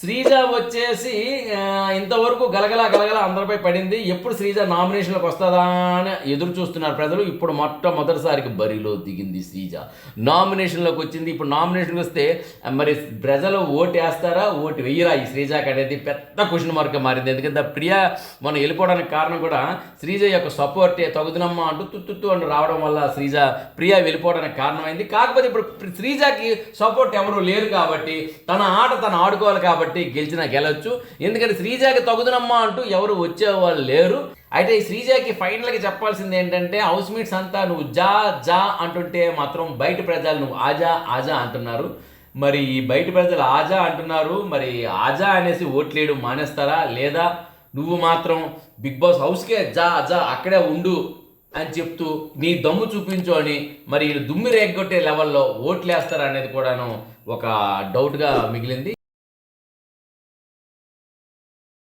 శ్రీజ వచ్చేసి ఇంతవరకు గలగల గలగల అందరిపై పడింది. ఎప్పుడు శ్రీజ నామినేషన్లకు వస్తుందా అని ఎదురు చూస్తున్నారు ప్రజలు. ఇప్పుడు మొట్టమొదటిసారికి బరిలో దిగింది శ్రీజ. నామినేషన్లోకి వచ్చింది. ఇప్పుడు నామినేషన్కి వస్తే మరి ప్రజలు ఓటు వేస్తారా, ఓటు వెయ్యరా ఈ శ్రీజాకి అనేది పెద్ద క్వశ్చన్ మార్క్గా మారింది. ఎందుకంటే ప్రియా మనం వెళ్ళిపోవడానికి కారణం కూడా శ్రీజ యొక్క సపోర్టే. తగుదనమ్మ అంటూ తుత్తు అంటూ రావడం వల్ల ప్రియా వెళ్ళిపోవడానికి కారణమైంది. కాకపోతే ఇప్పుడు శ్రీజాకి సపోర్ట్ ఎవరు లేరు కాబట్టి తన ఆట తను ఆడుకోవాలి కాబట్టి గెలిచినా గెలవచ్చు. ఎందుకంటే శ్రీజాకి తగుదనమ్మా అంటూ ఎవరు వచ్చేవాళ్ళు లేరు. అయితే ఈ శ్రీజాకి ఫైనల్గా చెప్పాల్సింది ఏంటంటే హౌస్ మీట్స్ అంతా నువ్వు జా జా అంటుంటే మాత్రం బయట ప్రజలు నువ్వు ఆజా ఆజా అంటున్నారు. మరి ఈ బయట ప్రజలు ఆజా అంటున్నారు. మరి ఆజా అనేసి ఓట్లేయడం మానేస్తారా, లేదా నువ్వు మాత్రం బిగ్ బాస్ హౌస్కే జా జా అక్కడే ఉండు అని చెప్తూ నీ దమ్ము చూపించు అని మరి దుమ్మి రేగొట్టే లెవెల్లో ఓట్లేస్తారా అనేది కూడాను ఒక డౌట్గా మిగిలింది.